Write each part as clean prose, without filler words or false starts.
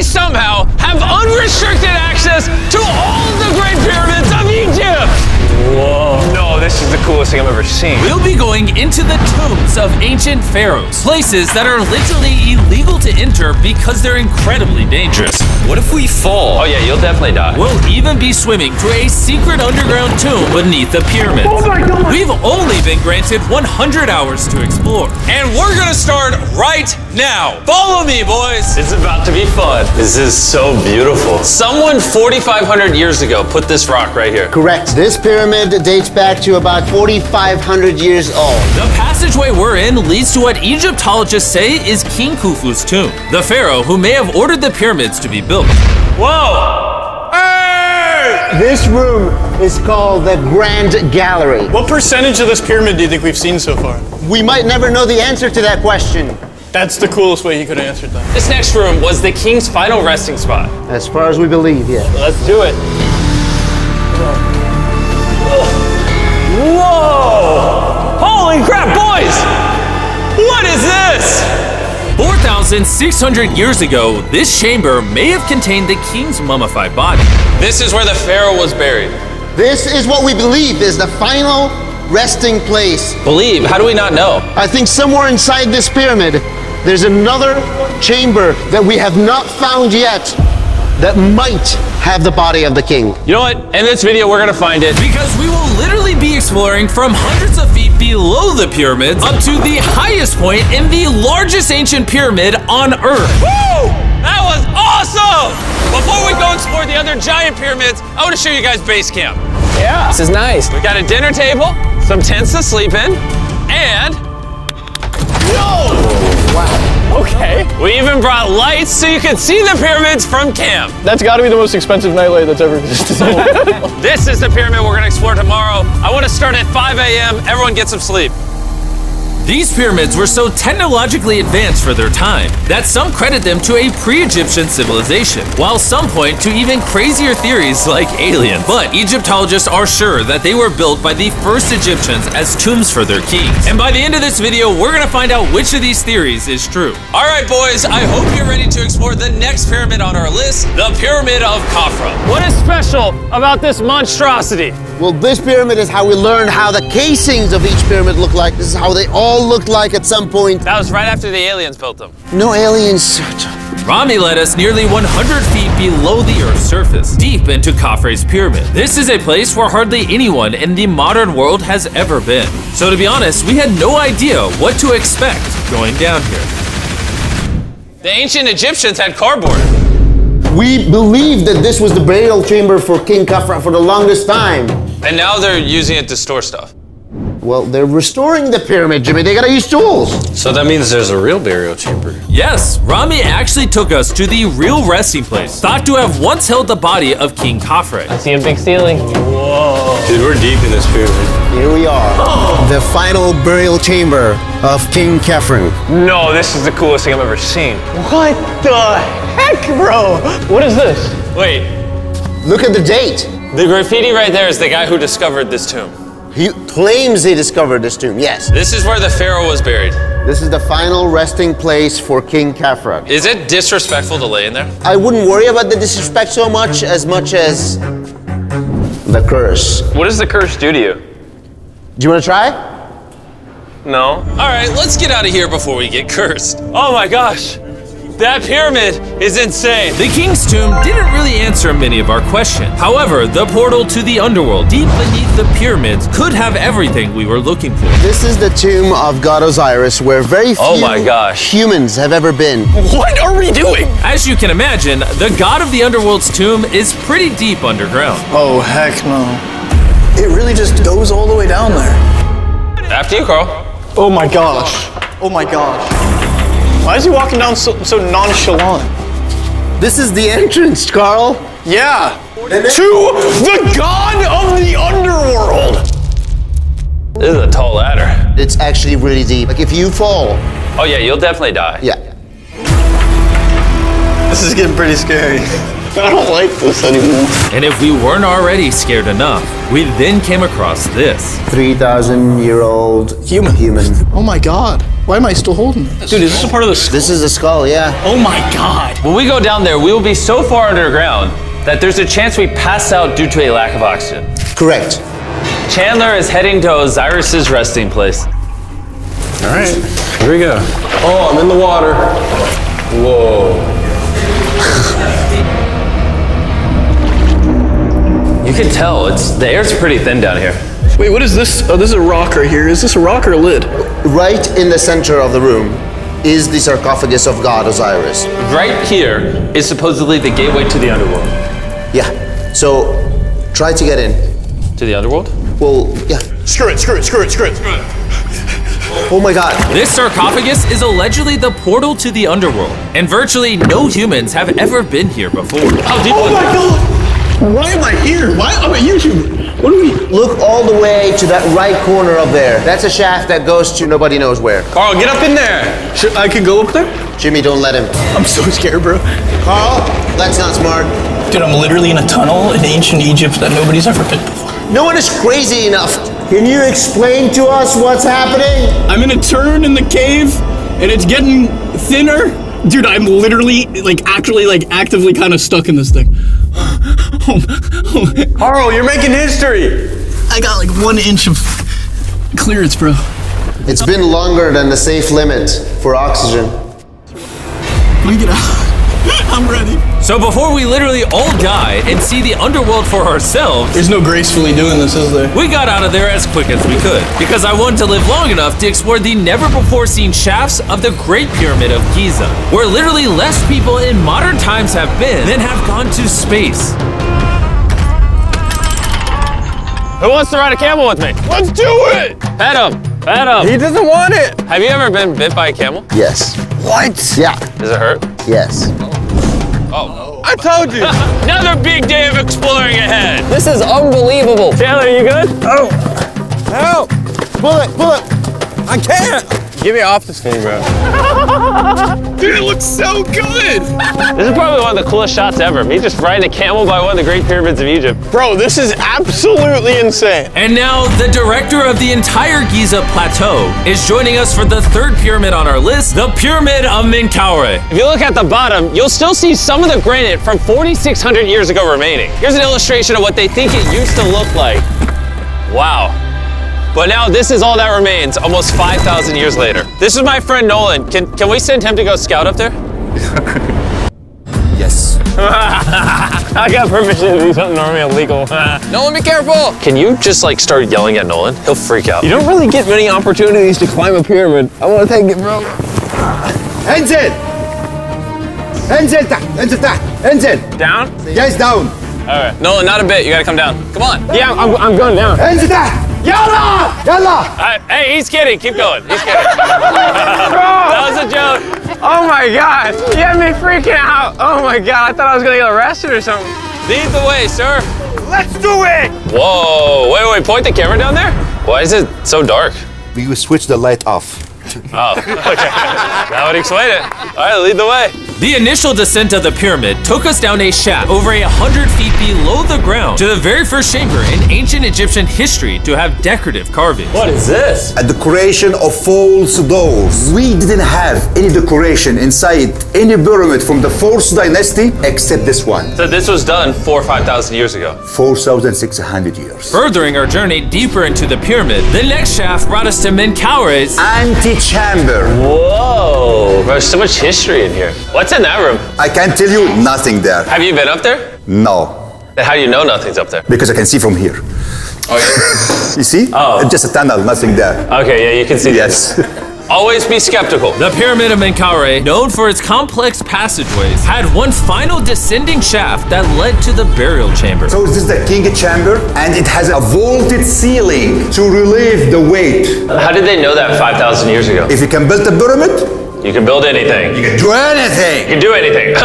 somehow have unrestricted access to all of the Great Pyramids of Egypt! Whoa. No, this is the coolest thing I've ever seen. We'll be going into the tombs of ancient pharaohs, places that are literally illegal to enter because they're incredibly dangerous. What if we fall? Oh yeah, you'll definitely die. We'll even be swimming to a secret underground tomb beneath the pyramids. Oh my God. We've only been granted 100 hours to explore. And we're gonna start right now. Follow me, boys. It's about to be fun. This is so beautiful. Someone 4,500 years ago put this rock right here. Correct. This pyramid dates back to about 4,500 years old. The passageway we're in leads to what Egyptologists say is King Khufu's tomb, the pharaoh who may have ordered the pyramids to be built. Whoa! Hey! This room is called the Grand Gallery. What percentage of this pyramid do you think we've seen so far? We might never know the answer to that question. That's the coolest way he could have answered that. This next room was the king's final resting spot. As far as we believe, yeah. Let's do it. Whoa! Holy crap, boys! What is this? 4,600 years ago, this chamber may have contained the king's mummified body. This is where the pharaoh was buried. This is what we believe is the final resting place. Believe? How do we not know? I think somewhere inside this pyramid, there's another chamber that we have not found yet that might have the body of the king. You know what? In this video, we're gonna find it. Because we will literally be exploring from hundreds of feet below the pyramids up to the highest point in the largest ancient pyramid on Earth. Woo! That was awesome! Before we go explore the other giant pyramids, I want to show you guys base camp. Yeah. This is nice. We got a dinner table, some tents to sleep in, and Okay. we even brought lights so you can see the pyramids from camp. That's got to be the most expensive nightlight that's ever existed. This is the pyramid we're gonna explore tomorrow. I want to start at 5 a.m. Everyone get some sleep. These pyramids were so technologically advanced for their time that some credit them to a pre-Egyptian civilization, while some point to even crazier theories like aliens. But Egyptologists are sure that they were built by the first Egyptians as tombs for their kings. And by the end of this video, we're gonna find out which of these theories is true. All right, boys, I hope you're ready to explore the next pyramid on our list, the Pyramid of Khafra. What is special about this monstrosity? Well, this pyramid is how we learned how the casings of each pyramid look like. This is how they all looked like at some point. That was right after the aliens built them. No aliens. Rami led us nearly 100 feet below the Earth's surface, deep into Khafre's pyramid. This is a place where hardly anyone in the modern world has ever been. So to be honest, we had no idea what to expect going down here. The ancient Egyptians had cardboard. We believe that this was the burial chamber for King Khafra for the longest time. And now they're using it to store stuff. Well, they're restoring the pyramid, Jimmy. They gotta use tools. So that means there's a real burial chamber. Yes, Rami actually took us to the real resting place, thought to have once held the body of King Khafre. I see a big ceiling. Dude, we're deep in this pyramid. Here we are. The final burial chamber of King Khafre. No, this is the coolest thing I've ever seen. What the heck, bro? What is this? Wait, Look at the date. the graffiti right there is the guy who discovered this tomb. He claims he discovered this tomb, yes. This is where the pharaoh was buried. This is the final resting place for King Khafra. Is it disrespectful to lay in there? I wouldn't worry about the disrespect so much as the curse. What does the curse do to you? Do you want to try? No. All right, let's get out of here before we get cursed. Oh my gosh, that pyramid is insane. The king's tomb didn't really answer many of our questions. However, the portal to the underworld deep beneath the pyramids could have everything we were looking for. This is the tomb of God Osiris, where very few Oh my gosh. humans have ever been. What are we doing? As you can imagine, the god of the underworld's tomb is pretty deep underground. Oh, heck no. It really just goes all the way down there. After you, Carl. Oh my gosh. Oh my gosh. Why is he walking down so nonchalant? This is the entrance, Carl. Yeah. To the god of the underworld. This is a tall ladder. It's actually really deep. Like if you fall, Oh yeah, you'll definitely die. yeah. This is getting pretty scary. I don't like this anymore. And if we weren't already scared enough, we then came across this. 3,000-year-old human. Oh my god. Why am I still holding this? Dude, is this a part of the skull? This is the skull, yeah. Oh my god. When we go down there, we will be so far underground that there's a chance we pass out due to a lack of oxygen. Correct. Chandler is heading to Osiris's resting place. All right, here we go. Oh, I'm in the water. Whoa. You can tell, the air's pretty thin down here. Wait, what is this? Oh, this is a rock right here. Is this a rock or a lid? Right in the center of the room is the sarcophagus of God Osiris. Right here is supposedly the gateway to the underworld. Yeah. So try to get in. To the underworld? Well, yeah. Screw it. Oh my god. This sarcophagus is allegedly the portal to the underworld, and virtually no humans have ever been here before. How deep Oh was my it? god. Why am I here? Why? I'm a YouTuber. What do we? Look all the way to that right corner up there. That's a shaft that goes to nobody knows where. Carl, get up in there! I could go up there? Jimmy, don't let him. I'm so scared, bro. Carl, that's not smart. Dude, I'm literally in a tunnel in ancient Egypt that nobody's ever been before. No one is crazy enough. Can you explain to us what's happening? I'm in a turn in the cave, and it's getting thinner. Dude, I'm literally, actively kind of stuck in this thing. Carl, you're making history. I got like 1 inch of clearance, bro. It's been longer than the safe limit for oxygen. Let me get out. I'm ready. So before we literally all die and see the underworld for ourselves, There's no gracefully doing this, is there? we got out of there as quick as we could, because I wanted to live long enough to explore the never-before-seen shafts of the Great Pyramid of Giza, where literally less people in modern times have been than have gone to space. Who wants to ride a camel with me? Let's do it! Pet him! Pet him! He doesn't want it. Have you ever been bit by a camel? Yes. What? Yeah. Does it hurt? Yes. I told you. Another big day of exploring ahead! This is unbelievable. Chandler, you good? Help. Pull it. I can't. Get me off this thing, bro. Dude, it looks so good! This is probably one of the coolest shots ever. Me just riding a camel by one of the Great Pyramids of Egypt. Bro, this is absolutely insane. And now, the director of the entire Giza Plateau is joining us for the third pyramid on our list, the Pyramid of Menkaure. If you look at the bottom, you'll still see some of the granite from 4,600 years ago remaining. Here's an illustration of what they think it used to look like. Wow. But now this is all that remains, almost 5,000 years later. This is my friend Nolan. Can we send him to go scout up there? Yes. I got permission to do something normally illegal. Nolan, be careful. Can you just start yelling at Nolan? He'll freak out. You don't really get many opportunities to climb a pyramid. I want to take it, bro. انزل. انزل تحت. انزل تحت. انزل. Down? Yes, down. All right. Nolan, not a bit. You gotta come down. Come on. Yeah, I'm going down. انزل تحت. يلا. يلا. Hey, he's kidding. Keep going. He's kidding. That was a joke. Oh my God. You had me freaking out. Oh my God. I thought I was gonna get arrested or something. Lead the way, sir. Let's do it. Whoa. Wait. Point the camera down there. Why is it so dark? We will switch the light off. Oh, okay. That would explain it. All right, lead the way. The initial descent of the pyramid took us down a shaft over 100 feet below the ground to the very first chamber in ancient Egyptian history to have decorative carvings. What is this? A decoration of false doors. We didn't have any decoration inside any pyramid from the 4th dynasty except this one. So this was done 4,000 or 5,000 years ago. 4,600 years. Furthering our journey deeper into the pyramid, the next shaft brought us to Menkaure's Antechamber. Whoa. There's so much history in here. What's in that room? I can tell you nothing there. Have you been up there? No. Then how do you know nothing's up there? Because I can see from here. Oh, yeah. You see? Oh. It's just a tunnel, nothing there. Okay, yeah, you can see Yes. Always be skeptical. The Pyramid of Menkaure, known for its complex passageways, had one final descending shaft that led to the burial chamber. So this is the king chamber, and it has a vaulted ceiling to relieve the weight. How did they know that 5,000 years ago? If you can build a pyramid, You can build anything. you can do anything. You can do anything.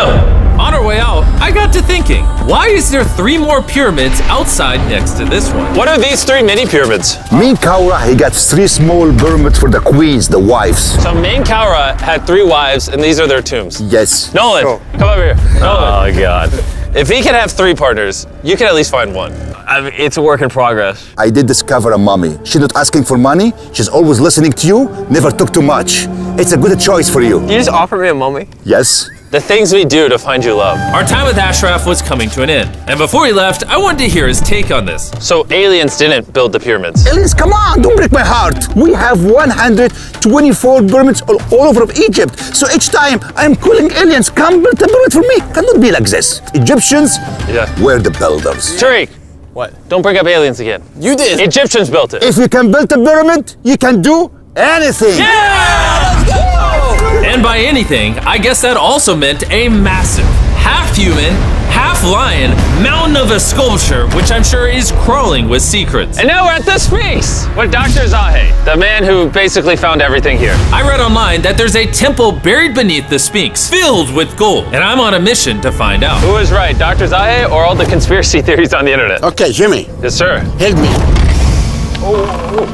On our way out, I got to thinking, why is there 3 more pyramids outside next to this one? What are these 3 mini pyramids? Menkaure, he got 3 small pyramids for the queens, the wives. So Menkaure had 3 wives, and these are their tombs. Yes. Nolan, come over here. Nolan. Oh, God. If he can have 3 partners, you can at least find one. I mean, it's a work in progress. I did discover a mummy. She's not asking for money. She's always listening to you. Never took too much. It's a good choice for you. You just offered me a mummy? Yes. The things we do to find you love. Our time with Ashraf was coming to an end, and before he left, I wanted to hear his take on this. So aliens didn't build the pyramids. Aliens, come on, don't break my heart. We have 124 pyramids all over Egypt. So each time I'm calling aliens, come build a pyramid for me. Cannot be like this. Egyptians were the builders. Tariq, What? don't bring up aliens again. You did. Egyptians built it. If you can build a pyramid, you can do anything. And by anything, I guess that also meant a massive, half-human, half-lion mountain of a sculpture, which I'm sure is crawling with secrets. And now we're at the Sphinx with Dr. Zahe, the man who basically found everything here. I read online that there's a temple buried beneath the Sphinx, filled with gold, and I'm on a mission to find out. Who is right, Dr. Zahe or all the conspiracy theories on the internet? Okay, Jimmy, Yes, sir. help me.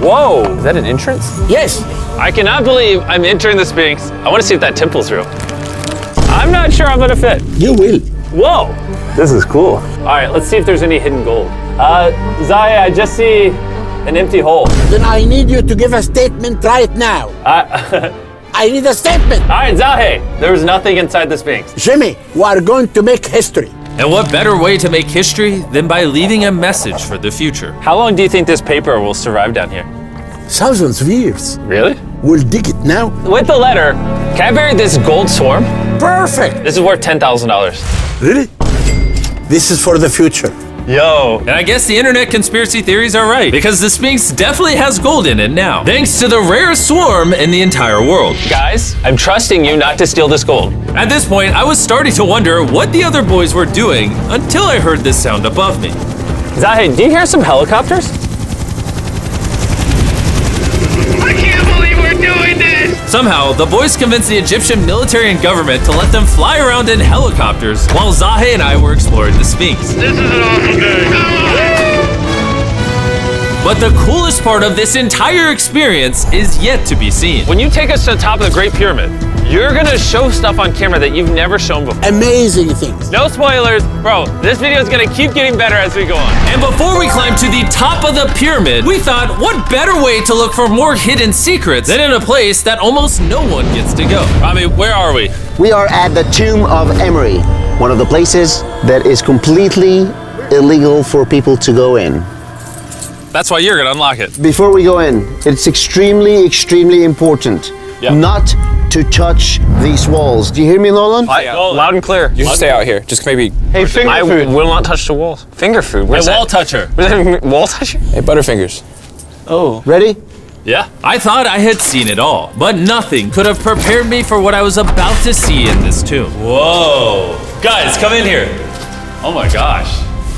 Whoa, is that an entrance? Yes. I cannot believe I'm entering the Sphinx. I want to see if that temple's real. I'm not sure I'm gonna fit. You will. Whoa, this is cool. All right, let's see if there's any hidden gold. Zahe, I just see an empty hole. Then I need you to give a statement right now. I need a statement. All right, Zahe, there was nothing inside the Sphinx. Jimmy, we are going to make history. And what better way to make history than by leaving a message for the future? How long do you think this paper will survive down here? Thousands of years. Really? We'll dig it now. With the letter, can I bury this gold swarm? Perfect. This is worth $10,000. Really? This is for the future. Yo. And I guess the internet conspiracy theories are right, because the Sphinx definitely has gold in it now, thanks to the rarest swarm in the entire world. Guys, I'm trusting you not to steal this gold. At this point, I was starting to wonder what the other boys were doing until I heard this sound above me. Zahe, do you hear some helicopters? I can't believe we're doing this! Somehow, the boys convinced the Egyptian military and government to let them fly around in helicopters while Zahe and I were exploring the Sphinx. This is an awesome day. But the coolest part of this entire experience is yet to be seen. When you take us to the top of the Great Pyramid, you're gonna show stuff on camera that you've never shown before. Amazing things. No spoilers, bro. This video is gonna keep getting better as we go on. And before we climb to the top of the pyramid, we thought, what better way to look for more hidden secrets than in a place that almost no one gets to go? Rami, where are we? We are at the tomb of Emery, one of the places that is completely illegal for people to go in. That's why you're gonna unlock it. Before we go in, it's extremely important not to touch these walls. Do you hear me, Nolan? Loud and clear. You should stay out here. Just maybe. Hey, finger food. I will not touch the walls. Finger food. Where's Wall that? toucher. Where's that wall toucher? Hey, Butterfingers. Ready? Yeah. I thought I had seen it all, but nothing could have prepared me for what I was about to see in this tomb. Whoa. Guys, come in here. Oh my gosh.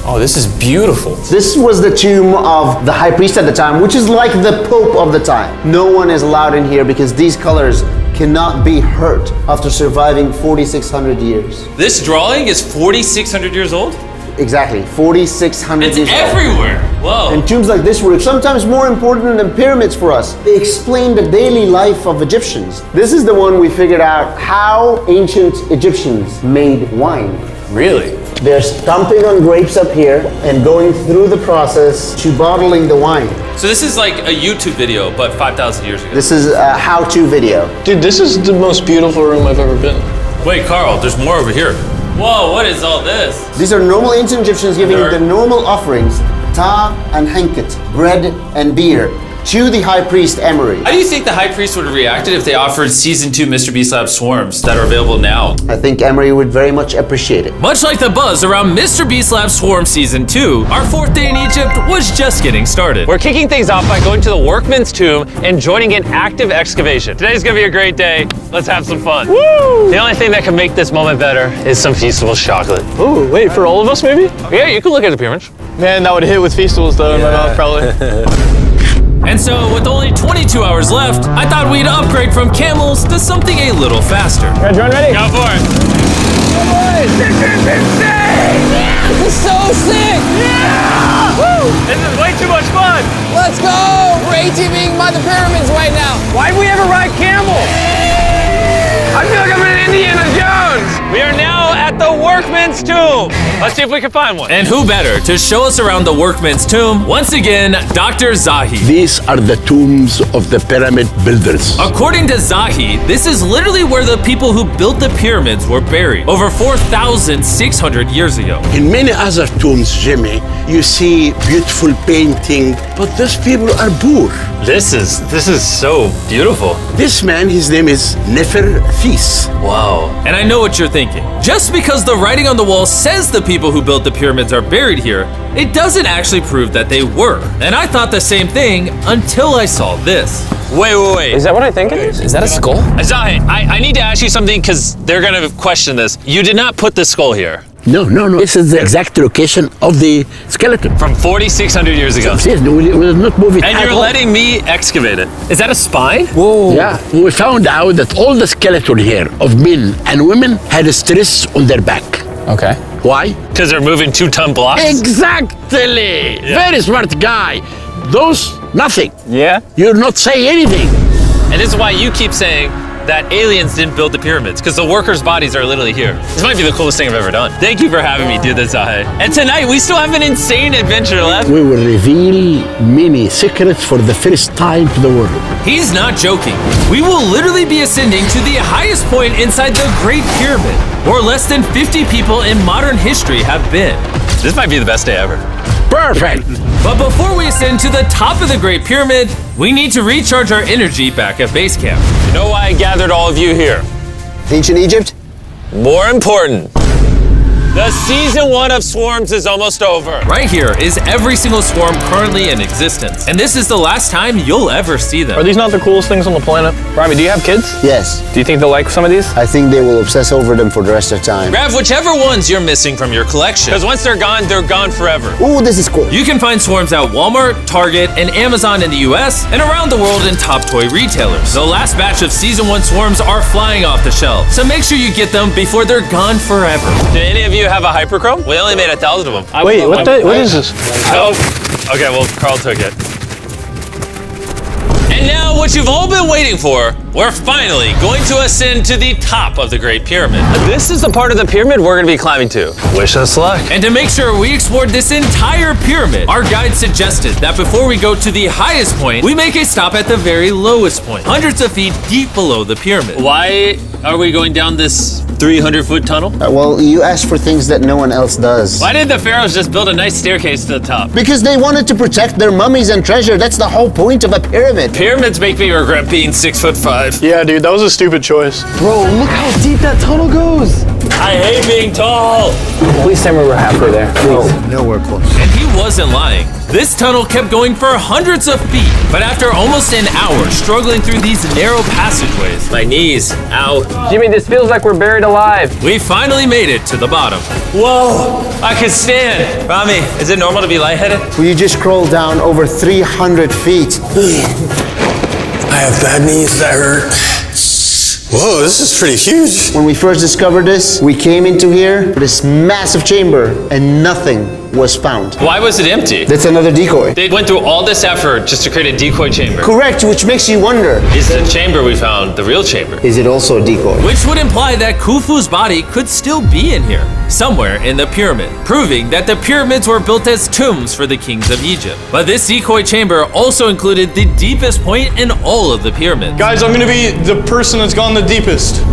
Oh, this is beautiful. This was the tomb of the high priest at the time, which is like the pope of the time. No one is allowed in here because these colors cannot be hurt after surviving 4,600 years. This drawing is 4,600 years old? Exactly, 4,600 It's years old. everywhere. Whoa. And tombs like this were sometimes more important than pyramids for us. They explain the daily life of Egyptians. This is the one we figured out how ancient Egyptians made wine. Really? They're stomping on grapes up here and going through the process to bottling the wine. So this is like a YouTube video, but 5,000 years ago. This is a how-to video. Dude, this is the most beautiful room I've ever been. Wait, Carl, there's more over here. Whoa, what is all this? These are normal ancient Egyptians giving Nerd. the normal offerings, ta and henket, bread and beer, to the high priest Emery. How do you think the high priest would have reacted if they offered Season 2 Mr. Beast Lab swarms that are available now? I think Emery would very much appreciate it. Much like the buzz around Mr. Beast Lab Swarm Season 2, our 4th day in Egypt was just getting started. We're kicking things off by going to the workman's tomb and joining an active excavation. Today's gonna be a great day. Let's have some fun. Woo! The only thing that can make this moment better is some Feastables chocolate. Ooh, wait, for all of us maybe? Yeah, you can look at the pyramids. Man, that would hit with Feastables though in my mouth probably. And so, with only 22 hours left, I thought we'd upgrade from camels to something a little faster. Everyone ready? Go for it. This is so sick! Yeah! Woo! This is way too much fun. Let's go! We're ATVing by the pyramids right now. Why'd we ever ride camel? I feel like I'm in Indiana Jones. We are now at the workman's tomb. Let's see if we can find one. And who better to show us around the workman's tomb? Once again, Dr. Zahi. These are the tombs of the pyramid builders. According to Zahi, this is literally where the people who built the pyramids were buried over 4,600 years ago. In many other tombs, Jimmy, you see beautiful painting, but those people are poor. This is so beautiful. This man, his name is Neferthis. Wow. And I know what you're thinking. Just because the writing on the wall says the people who built the pyramids are buried here, it doesn't actually prove that they were. And I thought the same thing until I saw this. Wait. Is that what I think it is? Is that a skull? Zahi, I need to ask you something because they're gonna question this. You did not put the skull here. No. This is the exact location of the skeleton. From 4,600 years ago. Yes, we will not move it And at you're all. letting me excavate it. Is that a spine? Oh. Yeah, we found out that all the skeleton here of men and women had a stress on their back. Okay. Why? Because they're moving 2-ton blocks? Exactly! Very smart guy. Those, nothing. Yeah? You're not saying anything. And this is why you keep saying that aliens didn't build the pyramids, because the workers' bodies are literally here. This might be the coolest thing I've ever done. Thank you for having me do this, Zahi. And tonight, we still have an insane adventure left. We will reveal many secrets for the first time to the world. He's not joking. We will literally be ascending to the highest point inside the Great Pyramid, where less than 50 people in modern history have been. This might be the best day ever. Perfect! But before we ascend to the top of the Great Pyramid, we need to recharge our energy back at base camp. You know why I gathered all of you here? Ancient Egypt? More important, the season 1 of Swarms is almost over. Right here is every single swarm currently in existence, and this is the last time you'll ever see them. Are these not the coolest things on the planet? Robbie, do you have kids? Yes. Do you think they'll like some of these? I think they will obsess over them for the rest of time. Grab whichever ones you're missing from your collection, because once they're gone forever. Ooh, this is cool. You can find swarms at Walmart, Target, and Amazon in the US, and around the world in top toy retailers. The last batch of Season 1 swarms are flying off the shelf, so make sure you get them before they're gone forever. Do any of you have a hyperchrome? We only made 1,000 of them. Wait, what is this? Oh, okay, well, Carl took it. And now, what you've all been waiting for, we're finally going to ascend to the top of the Great Pyramid. This is the part of the pyramid we're gonna be climbing to. Wish us luck. And to make sure we explored this entire pyramid, our guide suggested that before we go to the highest point, we make a stop at the very lowest point, hundreds of feet deep below the pyramid. Why are we going down this 300-foot tunnel? Well, you asked for things that no one else does. Why did the pharaohs just build a nice staircase to the top? Because they wanted to protect their mummies and treasure. That's the whole point of a pyramid. Pyramids make me regret being 6'5". Yeah, dude, that was a stupid choice. Bro, look how deep that tunnel goes. I hate being tall. Please tell me we're halfway there. Please. Nowhere close. And he wasn't lying. This tunnel kept going for hundreds of feet, but after almost an hour struggling through these narrow passageways, My knees, ow. Jimmy, this feels like we're buried alive. we finally made it to the bottom. Whoa, I can stand. Rami, is it normal to be lightheaded? We just crawled down over 300 feet. I have bad knees that hurt. Whoa, this is pretty huge. When we first discovered this, we came into here, this massive chamber, and nothing was found. Why was it empty? That's another decoy. They went through all this effort just to create a decoy chamber. Correct, which makes you wonder, Is the chamber we found the real chamber? is it also a decoy? Which would imply that Khufu's body could still be in here, somewhere in the pyramid, proving that the pyramids were built as tombs for the kings of Egypt. But this decoy chamber also included the deepest point in all of the pyramids. Guys, I'm gonna be the person that's gone the deepest.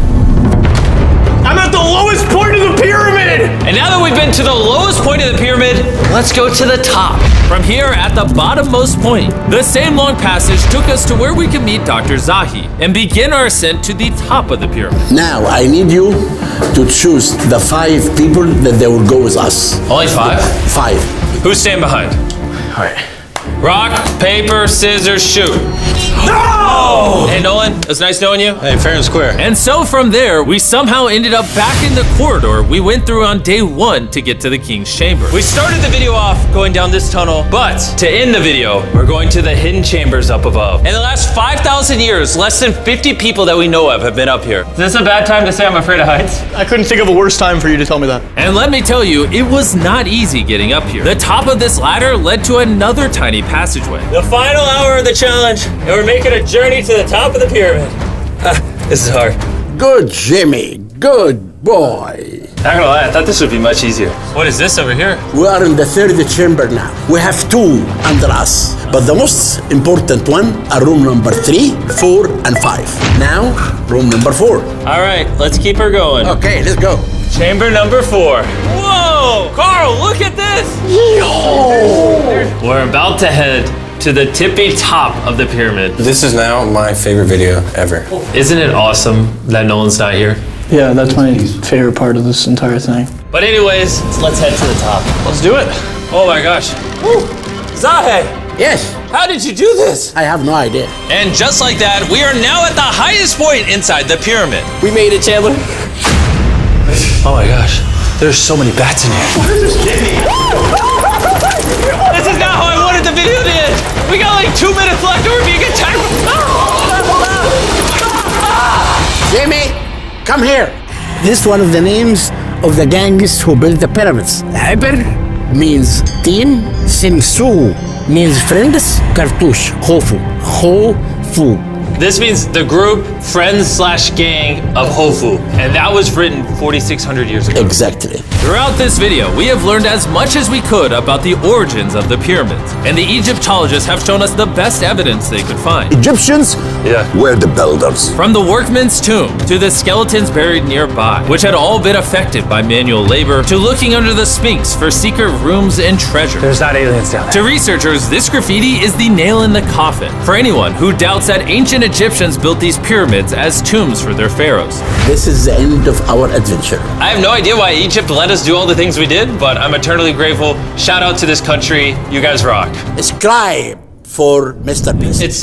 I'm at the lowest point of the pyramid! And now that we've been to the lowest point of the pyramid, let's go to the top. From here at the bottommost point, the same long passage took us to where we could meet Dr. Zahi and begin our ascent to the top of the pyramid. Now, I need you to choose the 5 people that they will go with us. Only 5? 5. Who's staying behind? All right. Rock, paper, scissors, shoot. No! Hey, Nolan, it was nice knowing you. Hey, fair and square. And so from there, we somehow ended up back in the corridor we went through on day 1 to get to the king's chamber. We started the video off going down this tunnel, but to end the video, we're going to the hidden chambers up above. In the last 5,000 years, less than 50 people that we know of have been up here. Is this a bad time to say I'm afraid of heights? I couldn't think of a worse time for you to tell me that. And let me tell you, it was not easy getting up here. The top of this ladder led to another tiny passageway. The final hour of the challenge, and we're making a journey to the top of the pyramid. This is hard. Good, Jimmy. Good boy. Not gonna lie, I thought this would be much easier. What is this over here? We are in the third chamber now. We have two under us, but the most important one are room number 3, 4, and 5. Now, room number 4. All right, let's keep her going. Okay, let's go. Chamber number 4. Whoa! Carl, look at this! We're about to head to the tippy top of the pyramid. This is now my favorite video ever. Isn't it awesome that Nolan's not here? Yeah, that's my favorite part of this entire thing. But anyways, let's head to the top. Let's do it. Oh my gosh. Woo. Zahe, Yes, how did you do this? I have no idea. And just like that, we are now at the highest point inside the pyramid. We made it, Chandler. Oh my gosh, there's so many bats in here. This is not how I wanted the video to end. We got like 2 minutes left or we're being attacked. Jimmy, come here. This is one of the names of the gangs who built the pyramids. Hyper means team, Simsu means friends, Cartouche, Hofu. Hofu. This means the group, friends/gang of Hofu. And that was written 4,600 years ago. Exactly. Throughout this video, we have learned as much as we could about the origins of the pyramids. And the Egyptologists have shown us the best evidence they could find. Egyptians were the builders. From the workman's tomb to the skeletons buried nearby, which had all been affected by manual labor, to looking under the Sphinx for secret rooms and treasure. There's not aliens down there. To researchers, this graffiti is the nail in the coffin for anyone who doubts that ancient Egyptians built these pyramids as tombs for their pharaohs. This is the end of our adventure. I have no idea why Egypt let us do all the things we did, but I'm eternally grateful. Shout out to this country. You guys rock. Subscribe for Mr. Beast. It's